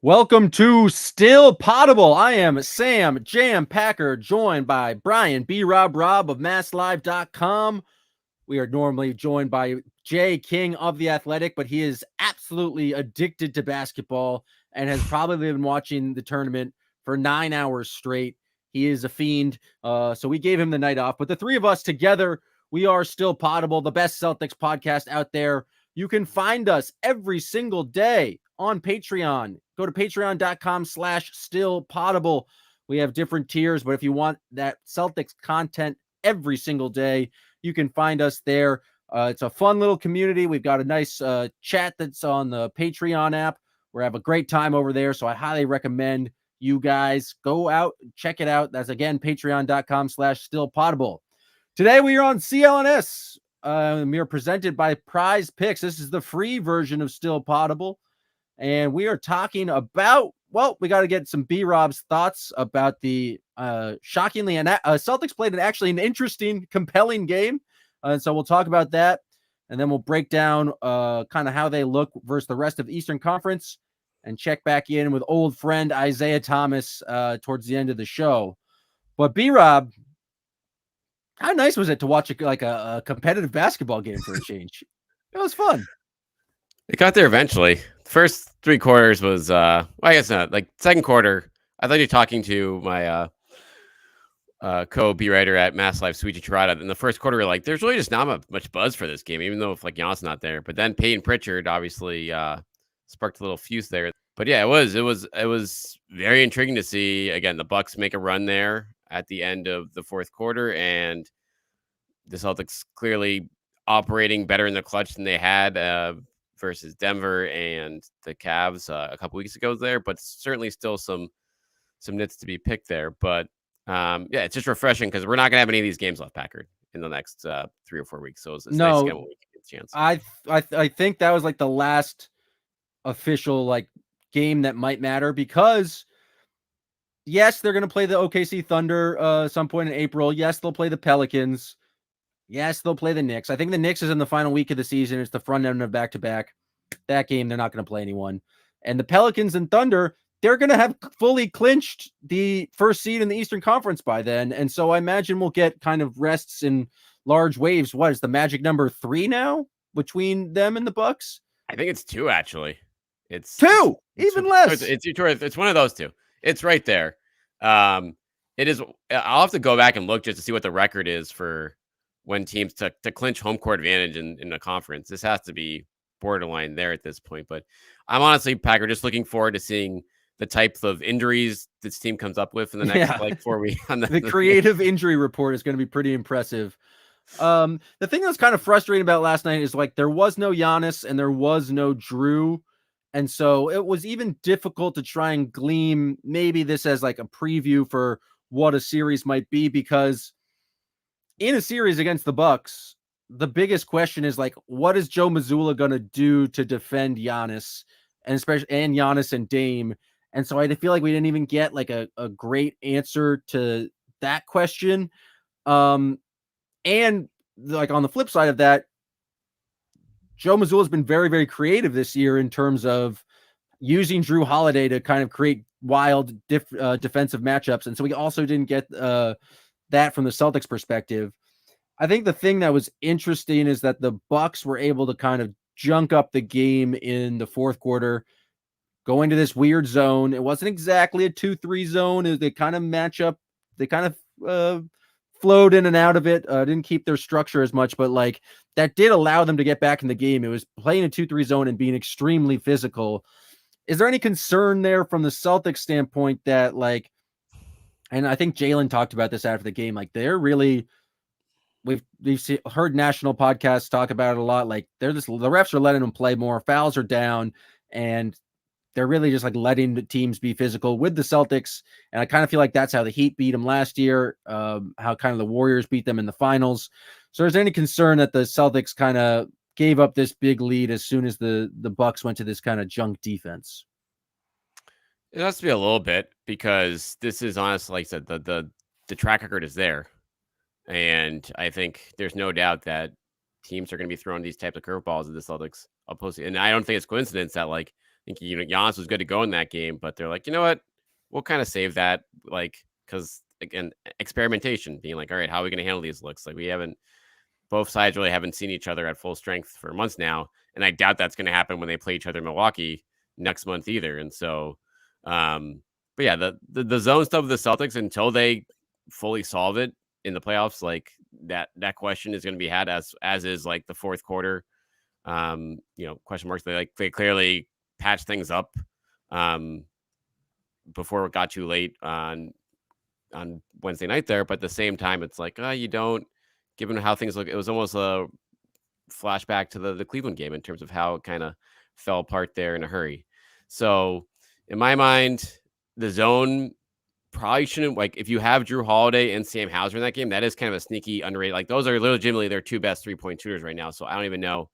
Welcome to Still Poddable. I am Sam Jam Packard, joined by Brian B. Robb of MassLive.com. We are normally joined by Jay King of The Athletic, but he is absolutely addicted to basketball and has probably been watching the tournament for 9 hours straight. He is a fiend, so we gave him the night off. But the three of us together, we are Still Poddable, the best Celtics podcast out there. You can find us every single day on Patreon. Go to patreon.com/stillpoddable. We have different tiers, but if you want that Celtics content every single day, you can find us there. It's a fun little community. We've got a nice chat that's on the Patreon app. We have a great time over there, so I highly recommend you guys go out, check it out. That's, again, patreon.com/stillpoddable. Today we are on CLNS. We are presented by Prize Picks. This is the free version of Still Poddable. And we are talking about, well, we got to get some B-Rob's thoughts about the shockingly, Celtics played actually an interesting, compelling game. And so we'll talk about that. And then we'll break down kind of how they look versus the rest of the Eastern Conference and check back in with old friend Isaiah Thomas towards the end of the show. But B-Rob, how nice was it to watch a competitive basketball game for a change? It was fun. It got there eventually. First 3 quarters was, well, I guess not. Like, second quarter, I thought you were talking to my co-B writer at Mass Live, Sweetie Tirada. In the first quarter, we were like, there's really just not much buzz for this game, even though if like Giannis not there. But then Peyton Pritchard obviously sparked a little fuse there. But yeah, it was very intriguing to see again the Bucks make a run there at the end of the fourth quarter, and the Celtics clearly operating better in the clutch than they had versus Denver and the Cavs a couple weeks ago there, but certainly still some nits to be picked there. But yeah, it's just refreshing because we're not gonna have any of these games left, Packard, in the next 3 or 4 weeks. So it's nice to get one week a chance. I think that was like the last official like game that might matter, because yes, they're gonna play the OKC Thunder some point in April. Yes, they'll play the Pelicans. Yes, they'll play the Knicks. I think the Knicks is in the final week of the season. It's the front end of back-to-back. That game, they're not going to play anyone. And the Pelicans and Thunder, they're going to have fully clinched the first seed in the Eastern Conference by then. And so I imagine we'll get kind of rests in large waves. What is the magic number 3 now between them and the Bucks? I think it's 2, actually. It's 2, even less. It's one of those 2. It's right there. It is. I'll have to go back and look just to see what the record is for when teams to clinch home court advantage in a conference. This has to be borderline there at this point. But I'm honestly, Packard, just looking forward to seeing the types of injuries this team comes up with in the next 4 weeks. The creative injury report is going to be pretty impressive. The thing that's kind of frustrating about last night is like there was no Giannis and there was no Drew. And so it was even difficult to try and glean maybe this as like a preview for what a series might be, because in a series against the Bucks, the biggest question is like, what is Joe Mazzulla going to do to defend Giannis, and especially and Giannis and Dame? And so I feel like we didn't even get like a great answer to that question. And like on the flip side of that, Joe Mazzulla has been very, very creative this year in terms of using Drew Holiday to kind of create wild defensive matchups. And so we also didn't get that from the Celtics perspective. I think the thing that was interesting is that the Bucks were able to kind of junk up the game in the fourth quarter, go into this weird zone. It wasn't exactly a 2-3 zone. They kind of match up. They kind of flowed in and out of it. Didn't keep their structure as much, but like that did allow them to get back in the game. It was playing a 2-3 zone and being extremely physical. Is there any concern there from the Celtics standpoint that like, and I think Jalen talked about this after the game, like they're really, we've heard national podcasts talk about it a lot. Like the refs are letting them play more, fouls are down, and they're really just like letting the teams be physical with the Celtics. And I kind of feel like that's how the Heat beat them last year, how kind of the Warriors beat them in the finals. So is there any concern that the Celtics kind of gave up this big lead as soon as the Bucks went to this kind of junk defense? It has to be a little bit, because this is honestly, like I said, the track record is there. And I think there's no doubt that teams are going to be throwing these types of curveballs at the Celtics. And I don't think it's coincidence that like think, Giannis was good to go in that game, but they're like, you know what? We'll kind of save that, like, because again, experimentation, being like, all right, how are we going to handle these looks? Like, both sides really haven't seen each other at full strength for months now, and I doubt that's going to happen when they play each other in Milwaukee next month either. And so, but yeah, the zone stuff with the Celtics, until they fully solve it in the playoffs, like that question is going to be had, as is like the fourth quarter. Question marks. They clearly patched things up before it got too late on Wednesday night there, but at the same time, it's like, you don't, given how things look, it was almost a flashback to the Cleveland game in terms of how it kind of fell apart there in a hurry. So in my mind, the zone probably shouldn't, like, if you have Drew Holiday and Sam Hauser in that game, that is kind of a sneaky underrated, like those are legitimately their two best 3-point shooters right now. So I don't even know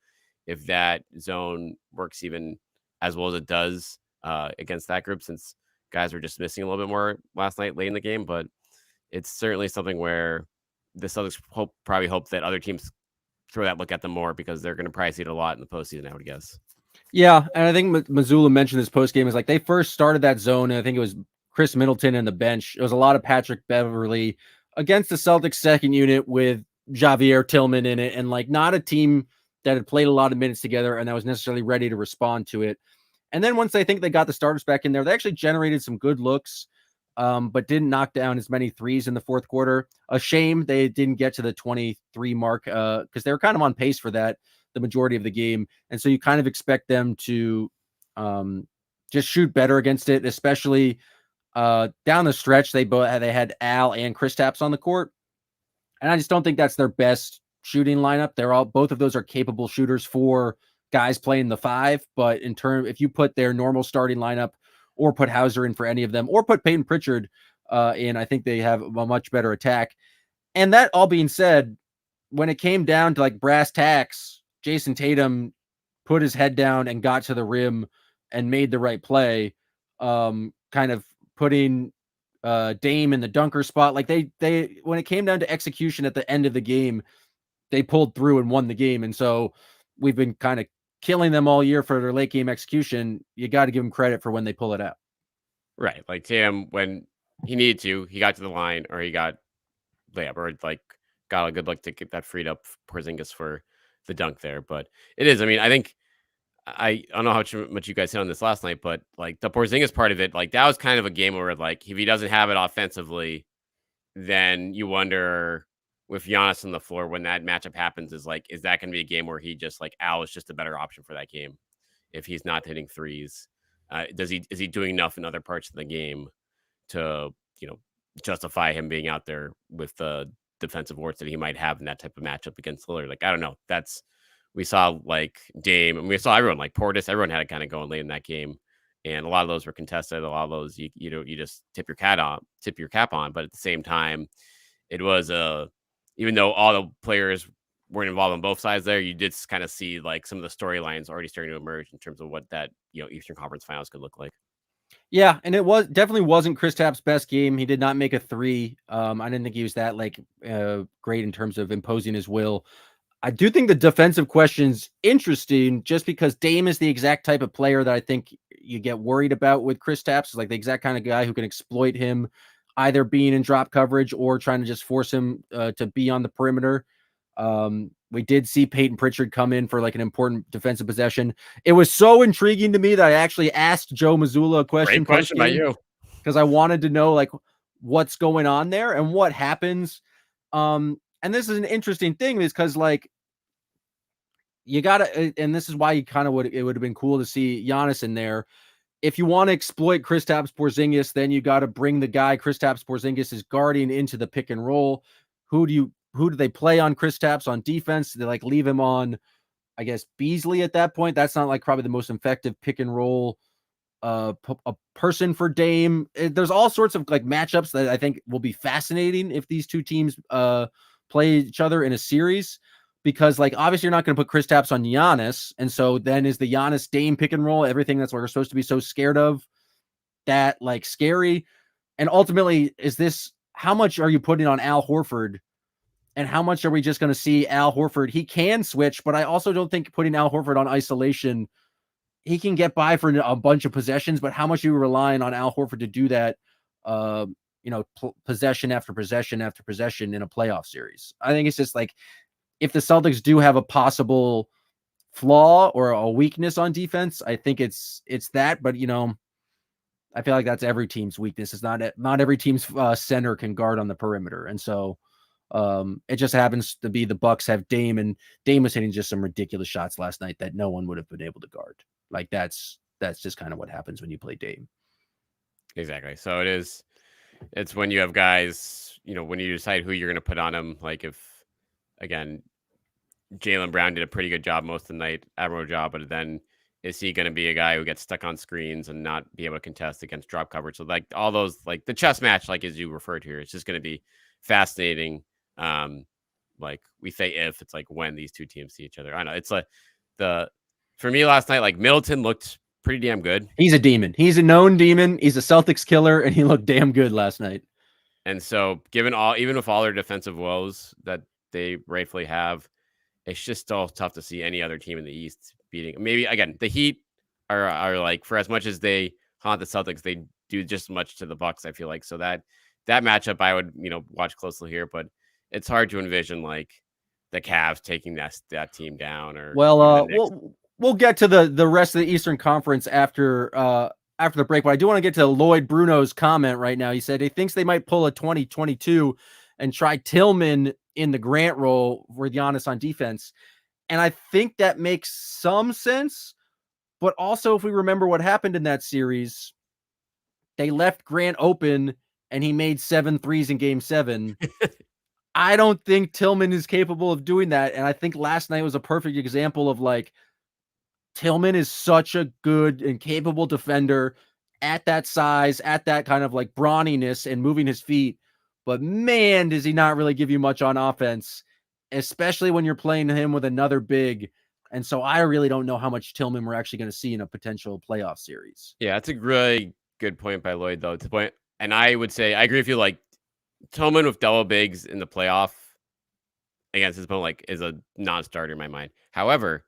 if that zone works even as well as it does against that group, since guys were just missing a little bit more last night late in the game. But it's certainly something where the Celtics probably hope that other teams throw that look at them more, because they're going to probably see it a lot in the postseason, I would guess. Yeah, and I think Mazzulla mentioned this post game is like they first started that zone, and I think it was Chris Middleton in the bench. It was a lot of Patrick Beverley against the Celtics second unit with Javier Tillman in it, and like not a team that had played a lot of minutes together and that was necessarily ready to respond to it. And then once they think they got the starters back in there, they actually generated some good looks, but didn't knock down as many threes in the fourth quarter. A shame they didn't get to the 23 mark because they were kind of on pace for that the majority of the game. And so you kind of expect them to just shoot better against it, especially down the stretch. They had Al and Kristaps on the court. And I just don't think that's their best shooting lineup. Both of those are capable shooters for guys playing the five. But if you put their normal starting lineup or put Hauser in for any of them or put Peyton Pritchard in, I think they have a much better attack. And that all being said, when it came down to like brass tacks, Jason Tatum put his head down and got to the rim and made the right play, kind of putting Dame in the dunker spot. Like they when it came down to execution at the end of the game, they pulled through and won the game. And so we've been kind of killing them all year for their late game execution. You got to give them credit for when they pull it out. Right. Like Tatum, when he needed to, he got to the line, or he got layup, or like got a good look to get that freed up Porzingis for the dunk there. But it is, I mean, I think I don't know how much you guys hit on this last night, but like the Porzingis part of it, like that was kind of a game where like if he doesn't have it offensively, then you wonder with Giannis on the floor when that matchup happens, is like, is that going to be a game where he just like Al is just a better option for that game if he's not hitting threes? Is he doing enough in other parts of the game to justify him being out there with the defensive warts that he might have in that type of matchup against Lillard? Like, I don't know. We saw like Dame, and we saw everyone like Portis. Everyone had it kind of going late in that game, and a lot of those were contested. A lot of those you just tip your cap on. But at the same time, it was even though all the players weren't involved on both sides there, you did kind of see like some of the storylines already starting to emerge in terms of what that Eastern Conference Finals could look like. Yeah, and it definitely wasn't Kristaps' best game. He did not make a three. I didn't think he was that great in terms of imposing his will. I do think the defensive question's interesting just because Dame is the exact type of player that I think you get worried about with Kristaps. Like the exact kind of guy who can exploit him either being in drop coverage or trying to just force him to be on the perimeter. We did see Peyton Pritchard come in for like an important defensive possession. It was so intriguing to me that I actually asked Joe Mazzulla a question. Great question by you. Because I wanted to know like what's going on there and what happens. And this is an interesting thing is because like you gotta, and this is why it would have been cool to see Giannis in there. If you want to exploit Kristaps Porzingis, then you got to bring the guy Kristaps Porzingis is guarding into the pick and roll. Who do they play on Kristaps on defense? Do they like leave him on, I guess, Beasley at that point? That's not like probably the most effective pick and roll a person for Dame. There's all sorts of like matchups that I think will be fascinating if these two teams play each other in a series, because like obviously you're not going to put Kristaps on Giannis, and so then is the Giannis Dame pick and roll everything that's what we're supposed to be so scared of, that like scary? And ultimately, is this, how much are you putting on Al Horford, and how much are we just going to see Al Horford? He can switch, but I also don't think putting Al Horford on isolation he can get by for a bunch of possessions, but how much are you relying on Al Horford to do that, possession after possession after possession in a playoff series? I think it's just like, if the Celtics do have a possible flaw or a weakness on defense, I think it's that, but I feel like that's every team's weakness. It's not every team's center can guard on the perimeter. And so it just happens to be the Bucks have Dame, and Dame was hitting just some ridiculous shots last night that no one would have been able to guard. Like that's just kind of what happens when you play Dame. Exactly. So it's when you have guys, when you decide who you're going to put on them, like if, again, Jaylen Brown did a pretty good job most of the night, admirable job, but then is he going to be a guy who gets stuck on screens and not be able to contest against drop coverage? So like all those, like the chess match, like as you referred to here, it's just going to be fascinating. Like we say, if it's like when these two teams see each other, I know it's like for me last night, like Middleton looked pretty damn good. He's a demon. He's a known demon. He's a Celtics killer, and he looked damn good last night. And so even with all their defensive woes that they rightfully have, it's just still tough to see any other team in the East beating. Maybe again, the Heat are like, for as much as they haunt the Celtics, they do just as much to the Bucks, I feel like. So that matchup I would, watch closely here, but it's hard to envision like the Cavs taking that team down. Or we'll get to the rest of the Eastern Conference after the break, but I do want to get to Lloyd Bruno's comment right now. He said he thinks they might pull a 2022 and try Tillman in the Grant role for Giannis on defense. And I think that makes some sense, but also if we remember what happened in that series, they left Grant open and he made 7 threes in game 7. I don't think Tillman is capable of doing that. And I think last night was a perfect example of like, Tillman is such a good and capable defender at that size, at that kind of like brawniness and moving his feet. But man, does he not really give you much on offense, especially when you're playing him with another big. And so I really don't know how much Tillman we're actually going to see in a potential playoff series. Yeah, that's a really good point by Lloyd, though. And I would say, I agree with you, like Tillman with double bigs in the playoff against his opponent, like, is a non-starter in my mind. However,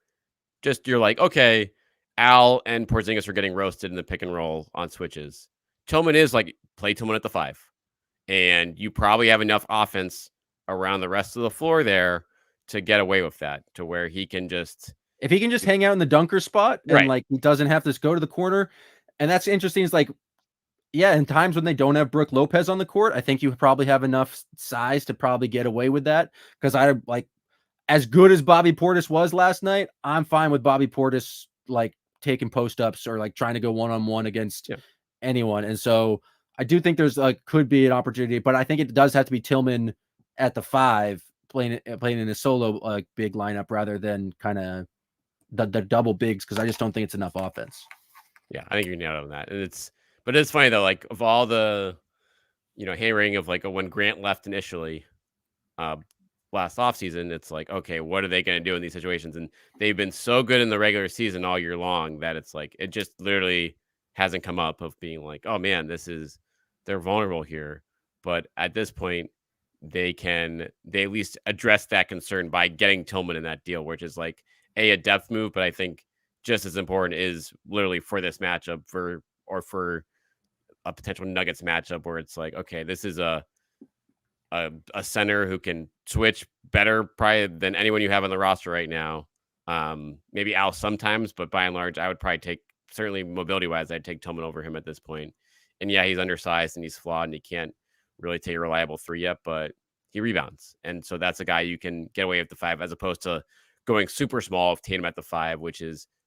just you're like, okay, Al and Porzingis are getting roasted in the pick and roll on switches. Tillman is like, play Tillman at the 5. And you probably have enough offense around the rest of the floor there to get away with that, to where he can just... If he can just hang out in the dunker spot and right. Like he doesn't have to go to the corner. And that's interesting. It's like, yeah, in times when they don't have Brook Lopez on the court, I think you probably have enough size to probably get away with that. Because I like, as good as Bobby Portis was last night, I'm fine with Bobby Portis like taking post-ups or like trying to go one-on-one against anyone. And so I do think there's could be an opportunity, but I think it does have to be Tillman at the 5 playing in a solo big lineup rather than kind of the double bigs, because I just don't think it's enough offense. Yeah, I think you're nailed on that. And but it's funny though, like of all the hammering of like when Grant left initially last offseason, it's like, okay, what are they going to do in these situations? And they've been so good in the regular season all year long that it's like it just literally hasn't come up of being like, oh man, they're vulnerable here. But at this point, they at least address that concern by getting Tillman in that deal, which is like a depth move, but I think just as important is literally for this matchup for a potential Nuggets matchup where it's like, okay, this is a center who can switch better probably than anyone you have on the roster right now. Maybe Al sometimes, but by and large, I would probably certainly mobility wise, I'd take Tillman over him at this point. And yeah, he's undersized and he's flawed and he can't really take a reliable 3 yet, but he rebounds. And so that's a guy you can get away with the 5 as opposed to going super small with Tatum at the 5, which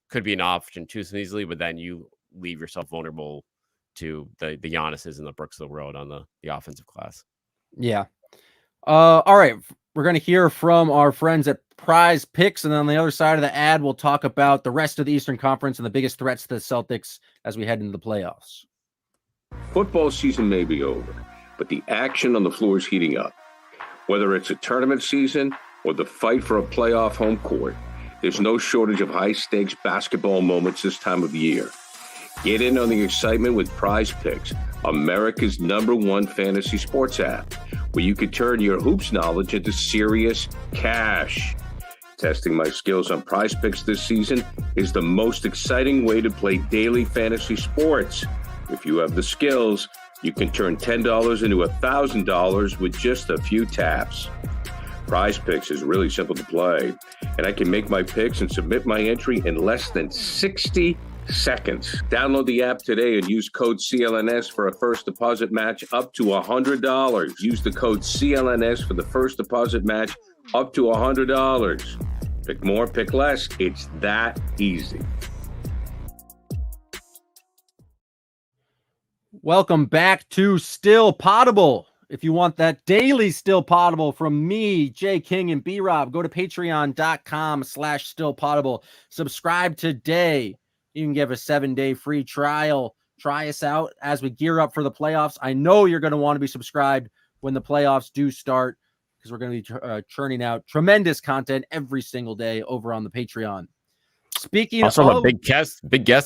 could be an option too so easily, but then you leave yourself vulnerable to the Giannis's and the Brooks of the world on the offensive class. Yeah. All right. We're going to hear from our friends at Prize Picks. And on the other side of the ad, we'll talk about the rest of the Eastern Conference and the biggest threats to the Celtics as we head into the playoffs. Football season may be over, but the action on the floor is heating up. Whether it's a tournament season or the fight for a playoff home court, there's no shortage of high-stakes basketball moments this time of year. Get in on the excitement with Prize Picks, America's #1 fantasy sports app, where you can turn your hoops knowledge into serious cash. Testing my skills on Prize Picks this season is the most exciting way to play daily fantasy sports. If you have the skills, you can turn $10 into $1,000 with just a few taps. Prize Picks is really simple to play, and I can make my picks and submit my entry in less than 60 seconds. Download the app today and use code CLNS for a first deposit match up to $100. Use the code CLNS for the first deposit match up to $100. Pick more, pick less. It's that easy. Welcome back to Still Poddable. If you want that daily Still Poddable from me, Jay King, and B-Rob, go to patreon.com/stillpoddable. Subscribe today. You can give a 7-day free trial. Try us out as we gear up for the playoffs. I know you're going to want to be subscribed when the playoffs do start, because we're going to be churning out tremendous content every single day over on the Patreon. Speaking also of a big guest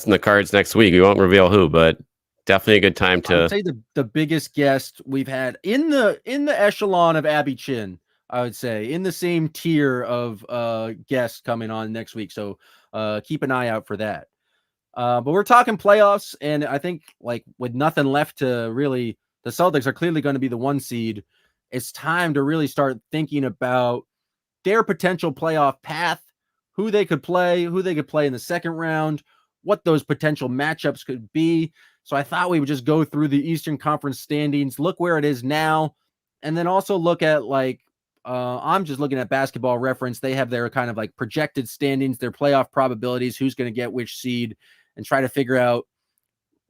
in the cards next week. We won't reveal who, but definitely a good time to say the biggest guest we've had in the echelon of Abby Chin, I would say, in the same tier of guests coming on next week. So keep an eye out for that. But we're talking playoffs, and I think, like, with nothing left to really, the Celtics are clearly going to be the 1 seed. It's time to really start thinking about their potential playoff path, who they could play in the second round, what those potential matchups could be. So I thought we would just go through the Eastern Conference standings, look where it is now, and then also look at, like, I'm just looking at Basketball Reference. They have their kind of like projected standings, their playoff probabilities, who's going to get which seed, and try to figure out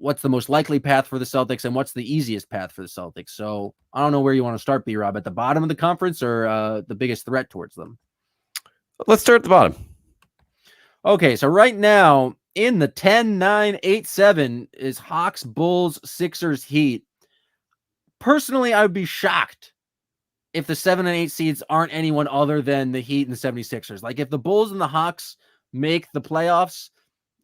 what's the most likely path for the Celtics and what's the easiest path for the Celtics. So I don't know where you want to start, B-Rob, at the bottom of the conference or the biggest threat towards them. Let's start at the bottom. Okay, so right now in the 10-9-8-7 is Hawks, Bulls, Sixers, Heat. Personally, I would be shocked if the 7 and 8 seeds aren't anyone other than the Heat and the 76ers. Like, if the Bulls and the Hawks make the playoffs,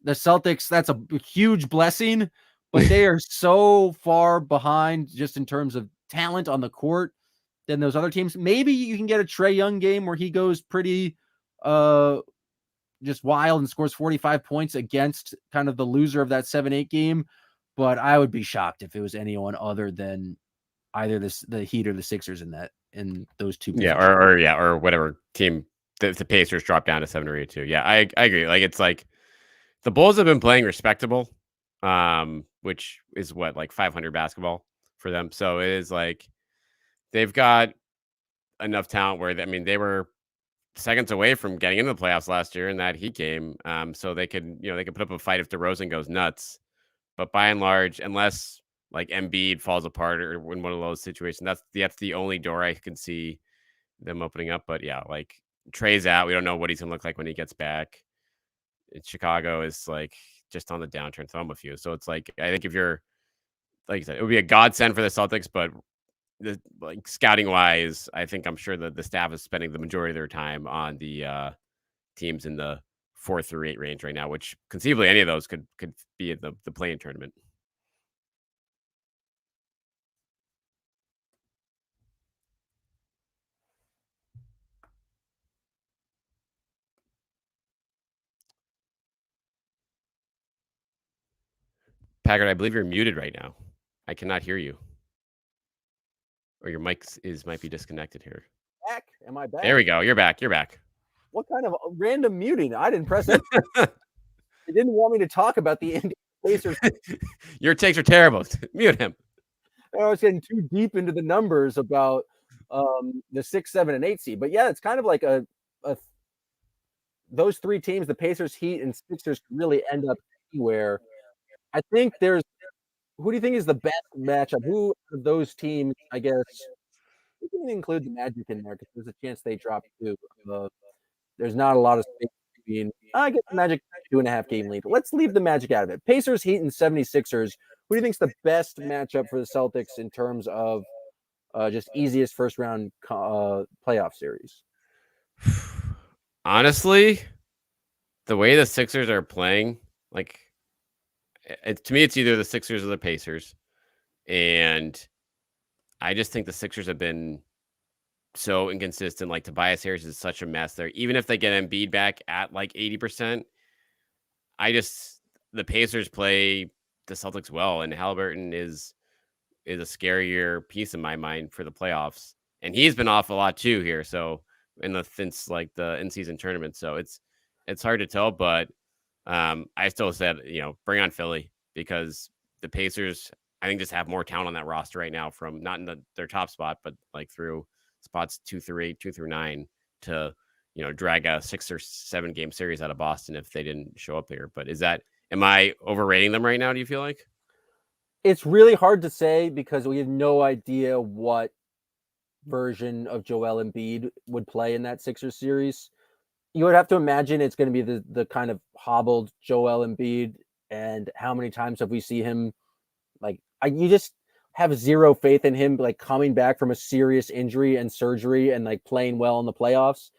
the Celtics, that's a huge blessing, but they are so far behind just in terms of talent on the court than those other teams. Maybe you can get a Trae Young game where he goes pretty just wild and scores 45 points against kind of the loser of that 7-8 game, but I would be shocked if it was anyone other than either the Heat or the Sixers in those two positions. or whatever team the Pacers drop down to 7 or 8 too. Yeah, I agree. Like, it's like the Bulls have been playing respectable, which is what, like 500 basketball for them. So it is like they've got enough talent where, I mean, they were seconds away from getting into the playoffs last year in that Heat game. So they could put up a fight if DeRozan goes nuts. But by and large, unless like Embiid falls apart or in one of those situations, that's the only door I can see them opening up. But yeah, like, Trae's out. We don't know what he's gonna look like when he gets back. Chicago is like just on the downturn. So I'm with you. So it's like, I think if you're, like you said, it would be a godsend for the Celtics, but like scouting wise, I'm sure that the staff is spending the majority of their time on the teams in the 4 through 8 range right now, which conceivably any of those could be at the play-in tournament. Packard, I believe you're muted right now. I cannot hear you. Or your mic might be disconnected here. Back? Am I back? There we go. You're back. What kind of random muting? I didn't press it. They didn't want me to talk about the Indiana Pacers. Your takes are terrible. Mute him. I was getting too deep into the numbers about the 6, 7, and 8 seed. But yeah, it's kind of like those 3 teams, the Pacers, Heat, and Sixers, really end up anywhere. I think who do you think is the best matchup? Who of those teams, I guess, we can include the Magic in there because there's a chance they drop too. There's not a lot of space between, I get the Magic 2.5 game lead. Let's leave the Magic out of it. Pacers, Heat, and 76ers. Who do you think is the best matchup for the Celtics in terms of just easiest first round playoff series? Honestly, the way the Sixers are playing, like, to me, it's either the Sixers or the Pacers. And I just think the Sixers have been so inconsistent. Like Tobias Harris is such a mess there. Even if they get Embiid back at like 80%, the Pacers play the Celtics well, and Halliburton is a scarier piece in my mind for the playoffs. And he's been off a lot too here. So since like the in-season tournament. So it's hard to tell, but I still said, bring on Philly, because the Pacers, I think, just have more talent on that roster right now, from not in their top spot, but like through spots 2 through 8, 2 through 9 to, drag a 6 or 7 game series out of Boston if they didn't show up here. But am I overrating them right now? Do you feel like? It's really hard to say because we have no idea what version of Joel Embiid would play in that Sixers series. You would have to imagine it's going to be the kind of hobbled Joel Embiid, and how many times have we seen him? You just have zero faith in him, like coming back from a serious injury and surgery and like playing well in the playoffs.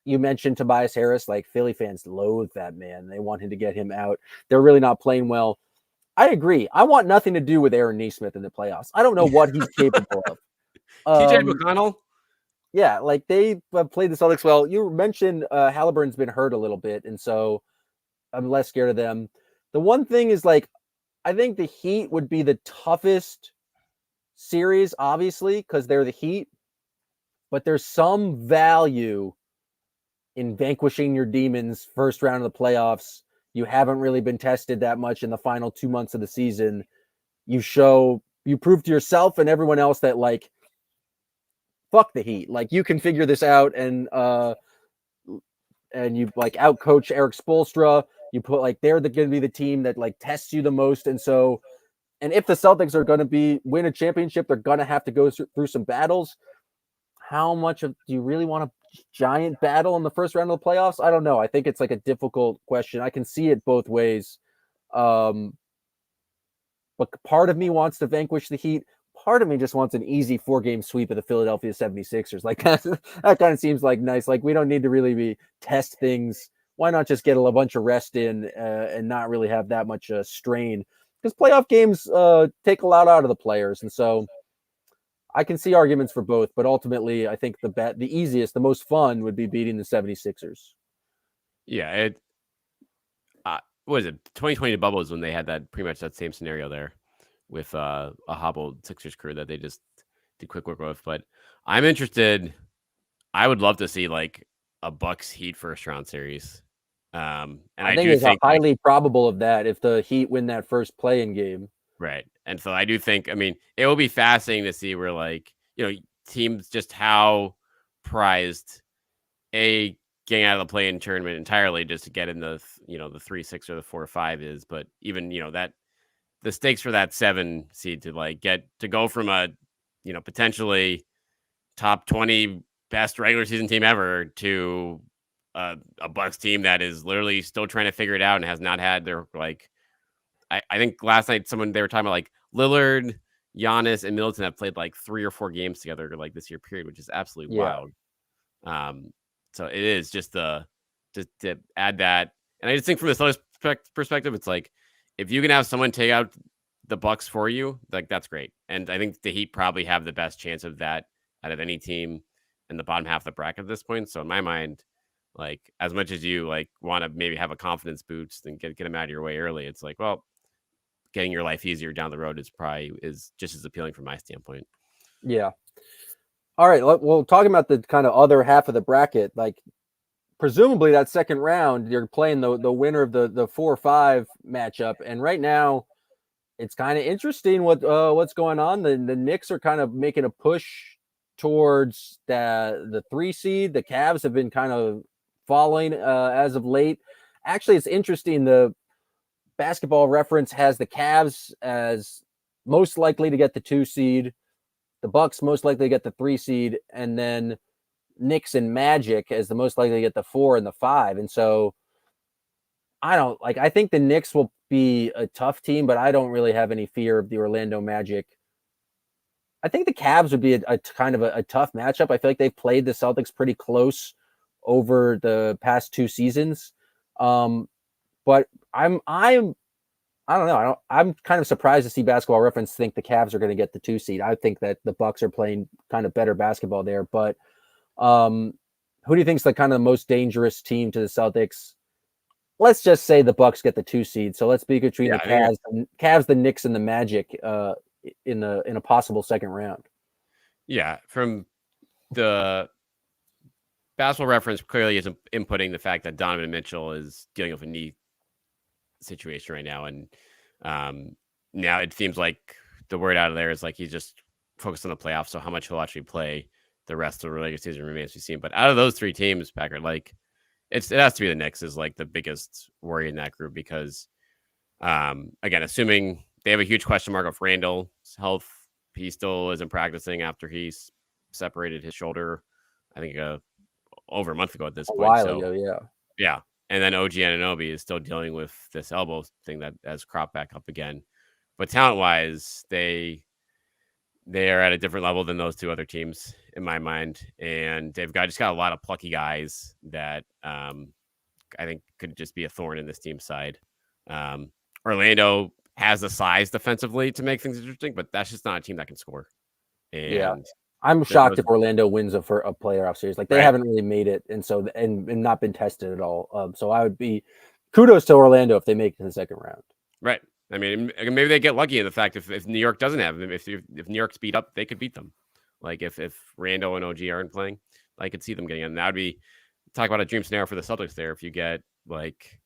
You mentioned Tobias Harris, like Philly fans loathe that man. They want him to get him out. They're really not playing well. I agree. I want nothing to do with Aaron Nesmith in the playoffs. I don't know what he's capable of. TJ McConnell? Yeah, like they played the Celtics well. You mentioned Halliburton's been hurt a little bit, and so I'm less scared of them. The one thing is, like, I think the Heat would be the toughest series, obviously, because they're the Heat, but there's some value in vanquishing your demons first round of the playoffs. You haven't really been tested that much in the final 2 months of the season. You prove to yourself and everyone else that, like, fuck the Heat. Like, you can figure this out, and you like outcoach Eric Spoelstra. You put like they're going to be the team that like tests you the most, and if the Celtics are going to win a championship, they're going to have to go through some battles. How much do you really want a giant battle in the first round of the playoffs? I don't know. I think it's like a difficult question. I can see it both ways. But part of me wants to vanquish the Heat. Part of me just wants an easy 4-game sweep of the Philadelphia 76ers. Like that kind of seems like nice. Like, we don't need to really test things. Why not just get a bunch of rest in and not really have that much strain? Because playoff games take a lot out of the players. And so I can see arguments for both, but ultimately I think the easiest, the most fun would be beating the 76ers. Yeah. What is it? 2020 bubble is when they had that pretty much that same scenario there with a hobbled Sixers crew that they just did quick work with. But I'm interested. I would love to see like a Bucks Heat first round series. And I think it's highly probable of that if the Heat win that first play-in game. Right. And so I do think, I mean, it will be fascinating to see where, like, teams just how prized getting out of the play-in tournament entirely just to get in the, the 3-6 or the 4-5 is. But even, that the stakes for that 7 seed to like get to go from a, potentially top 20 best regular season team ever to a Bucks team that is literally still trying to figure it out and has not had their, like, I think last night they were talking about like Lillard, Giannis, and Middleton have played like 3 or 4 games together like this year period, which is absolutely wild. So it is just to add that. And I just think from the Celtics perspective, it's like, if you can have someone take out the Bucks for you, like, that's great. And I think the Heat probably have the best chance of that out of any team in the bottom half of the bracket at this point. So in my mind, like, as much as you like want to maybe have a confidence boost and get them out of your way early, it's like, well, getting your life easier down the road is just as appealing from my standpoint. Yeah. All right. Well, talking about the kind of other half of the bracket, like, presumably that second round, you're playing the winner of the 4-5 matchup. And right now it's kind of interesting what's going on. The Knicks are kind of making a push towards the 3 seed. The Cavs have been kind of falling as of late. Actually, it's interesting. The Basketball Reference has the Cavs as most likely to get the 2 seed, the Bucks most likely to get the 3 seed, and then Knicks and Magic as the most likely to get the 4 and the 5. And so I think the Knicks will be a tough team, but I don't really have any fear of the Orlando Magic. I think the Cavs would be a kind of a tough matchup. I feel like they've played the Celtics pretty close over the past 2 seasons. But I don't know. I'm kind of surprised to see Basketball Reference think the Cavs are going to get the 2 seed. I think that the Bucks are playing kind of better basketball there, but Who do you think is the kind of the most dangerous team to the Celtics? Let's just say the Bucks get the 2 seed. So let's be between the Cavs, the Knicks, and the Magic in a possible second round. Yeah, from the Basketball Reference clearly is inputting the fact that Donovan Mitchell is dealing with a knee situation right now, and now it seems like the word out of there is like he's just focused on the playoffs. So how much he'll actually play the rest of the regular season remains to be seen. But out of those 3 teams, Packard, like it has to be the Knicks is like the biggest worry in that group because, again, assuming they have a huge question mark of Randall's health, he still isn't practicing after he's separated his shoulder. I think over a month ago at this point. A while ago, yeah. Yeah. And then OG Anunoby is still dealing with this elbow thing that has cropped back up again. But talent-wise, they are at a different level than those 2 other teams in my mind. And they've just got a lot of plucky guys that I think could just be a thorn in this team's side. Orlando has the size defensively to make things interesting, but that's just not a team that can score. And I'm shocked if Orlando wins a playoff series. Like they haven't really made it, and so and not been tested at all. So I would be kudos to Orlando if they make it to the second round. Right. I mean, maybe they get lucky in the fact if New York doesn't have them, if New York's beat up, they could beat them. Like if Randall and OG aren't playing, I could see them getting in. That would be talk about a dream scenario for the Celtics there. If you get like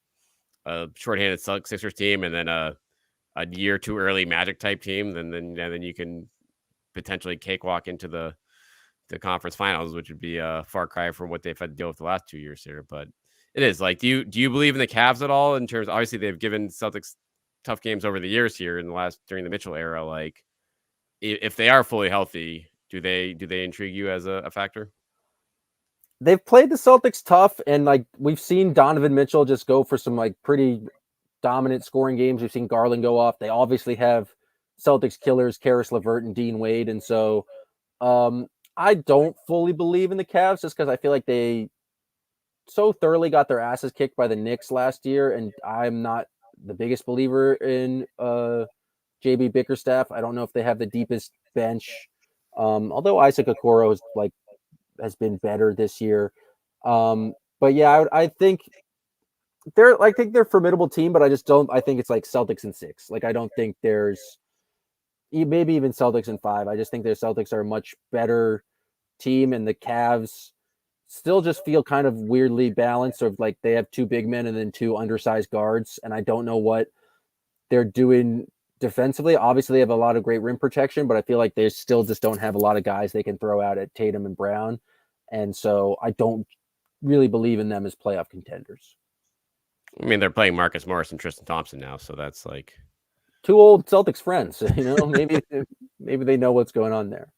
a shorthanded Sixers team and then a year too early Magic type team, then you can potentially cakewalk into the conference finals, which would be a far cry from what they've had to deal with the last 2 years here. But it is like, do you believe in the Cavs at all in terms? Obviously, they've given Celtics tough games over the years here during the Mitchell era. Like, if they are fully healthy, do they intrigue you as a factor? They've played the Celtics tough, and like we've seen Donovan Mitchell just go for some like pretty dominant scoring games. We've seen Garland go off. They obviously have Celtics killers, Karis LeVert and Dean Wade, and so I don't fully believe in the Cavs just because I feel like they so thoroughly got their asses kicked by the Knicks last year, and I'm not the biggest believer in JB Bickerstaff. I don't know if they have the deepest bench, although Isaac Okoro has been better this year. But yeah, I think they're a formidable team, but I just don't. I think it's like Celtics in 6. Like I don't think there's maybe even Celtics in 5. I just think the Celtics are a much better team, and the Cavs still just feel kind of weirdly balanced. Of like they have 2 big men and then 2 undersized guards, and I don't know what they're doing defensively. Obviously, they have a lot of great rim protection, but I feel like they still just don't have a lot of guys they can throw out at Tatum and Brown, and so I don't really believe in them as playoff contenders. I mean, they're playing Marcus Morris and Tristan Thompson now, so that's like 2 old Celtics friends. Maybe they know what's going on there.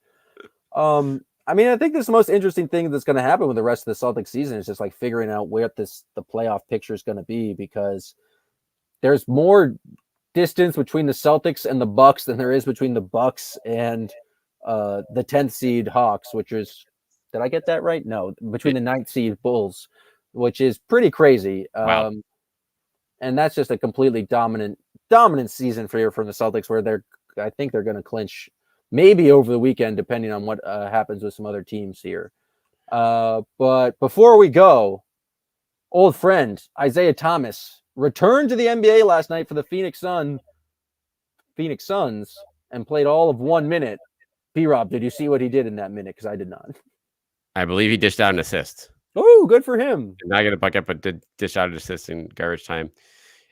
I mean, I think this is the most interesting thing that's going to happen with the rest of the Celtics season is just like figuring out where the playoff picture is going to be, because there's more distance between the Celtics and the Bucks than there is between the Bucks and the 10th seed Hawks, which is, did I get that right? No, between the 9th seed Bulls, which is pretty crazy. Wow. And that's just a completely dominant season from the Celtics, where I think they're going to clinch maybe over the weekend, depending on what happens with some other teams here. But before we go, old friend Isaiah Thomas returned to the NBA last night for the Phoenix Suns and played all of 1 minute. Rob, did you see what he did in that minute? Because I did not. I believe he dished out an assist. Oh, good for him. Did not get a bucket, but did dish out an assist in garbage time.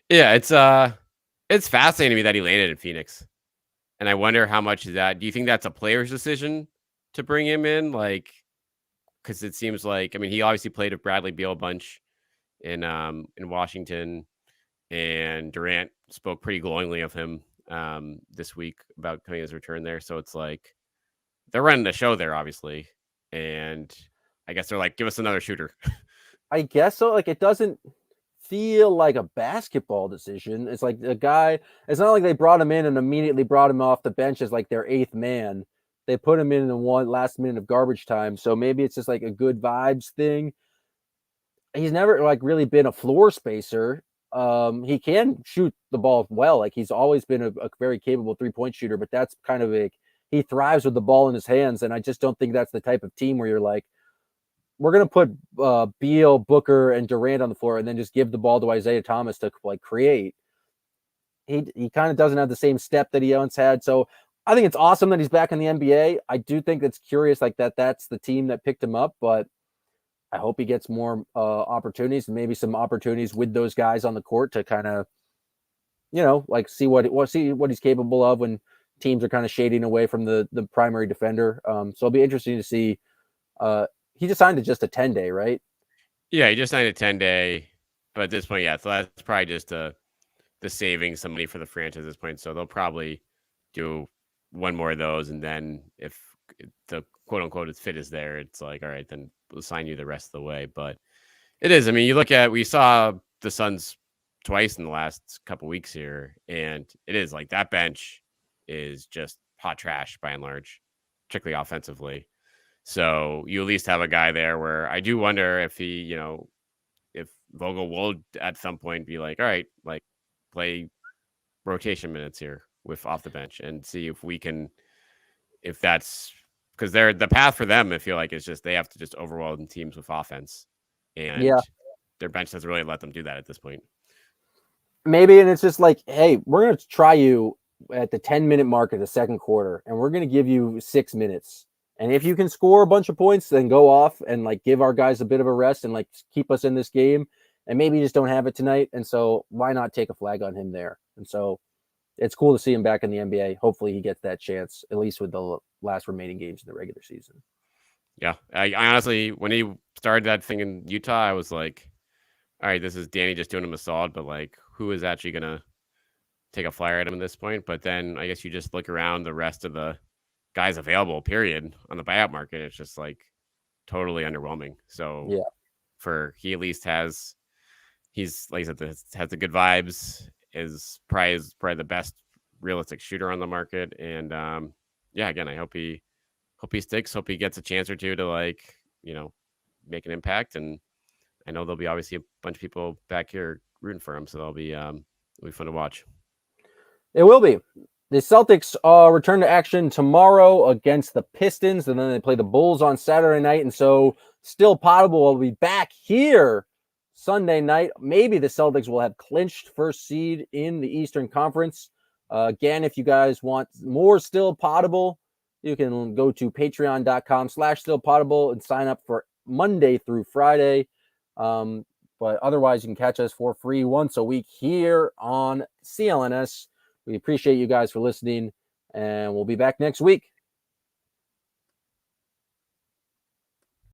Yeah, it's fascinating to me that he landed in Phoenix. And I wonder how much is that. Do you think that's a player's decision to bring him in? Like, because it seems like, I mean, he obviously played with Bradley Beal a bunch in Washington, and Durant spoke pretty glowingly of him this week about coming his return there. So it's like they're running the show there, obviously, and I guess they're like, give us another shooter. I guess so. Like, it doesn't feel like a basketball decision. It's like the guy, it's not like they brought him in and immediately brought him off the bench as like their 8th man. They put him in the last minute of garbage time. So maybe it's just like a good vibes thing. He's never like really been a floor spacer. He can shoot the ball well. Like he's always been a very capable 3-point shooter, but that's kind of he thrives with the ball in his hands. And I just don't think that's the type of team where you're like, we're going to put Beal, Booker, and Durant on the floor and then just give the ball to Isaiah Thomas to like create. He kind of doesn't have the same step that he once had. So I think it's awesome that he's back in the NBA. I do think it's curious like that's the team that picked him up, but I hope he gets more opportunities and maybe some opportunities with those guys on the court to kind of, like see what he's capable of when teams are kind of shading away from the primary defender. So it'll be interesting to see. He just signed to just a 10-day, right? Yeah, he just signed a 10-day, but at this point, yeah, so that's probably just the saving some money for the franchise at this point. So they'll probably do one more of those, and then if the quote unquote fit is there, it's like, all right, then we'll sign you the rest of the way. But it is. I mean, we saw the Suns twice in the last couple weeks here, and it is like that bench is just hot trash by and large, particularly offensively. So you at least have a guy there where I do wonder if he, if Vogel will at some point be like, all right, like play rotation minutes here with off the bench and see if we can, if that's because the path for them, I feel like is just they have to just overwhelm teams with offense, and their bench doesn't really let them do that at this point. Maybe, and it's just like, hey, we're going to try you at the 10-minute mark of the second quarter, and we're going to give you 6 minutes. And if you can score a bunch of points, then go off and like give our guys a bit of a rest and like keep us in this game. And maybe you just don't have it tonight. And so why not take a flag on him there? And so it's cool to see him back in the NBA. Hopefully he gets that chance, at least with the last remaining games in the regular season. Yeah. I honestly, when he started that thing in Utah, I was like, all right, this is Danny just doing him a solid, but like, who is actually going to take a flyer at him at this point? But then I guess you just look around the rest of the guys available, period, on the buyout market. It's just like totally underwhelming. So he at least he's like I said, has the good vibes, is probably the best realistic shooter on the market. And again, I hope he sticks, hope he gets a chance or two to like, make an impact. And I know there'll be obviously a bunch of people back here rooting for him. So it'll be fun to watch. It will be. The Celtics return to action tomorrow against the Pistons, and then they play the Bulls on Saturday night. And so Still Poddable will be back here Sunday night. Maybe the Celtics will have clinched first seed in the Eastern Conference. Again, if you guys want more Still Poddable, you can go to patreon.com/stillpoddable and sign up for Monday through Friday. But otherwise, you can catch us for free once a week here on CLNS. We appreciate you guys for listening, and we'll be back next week.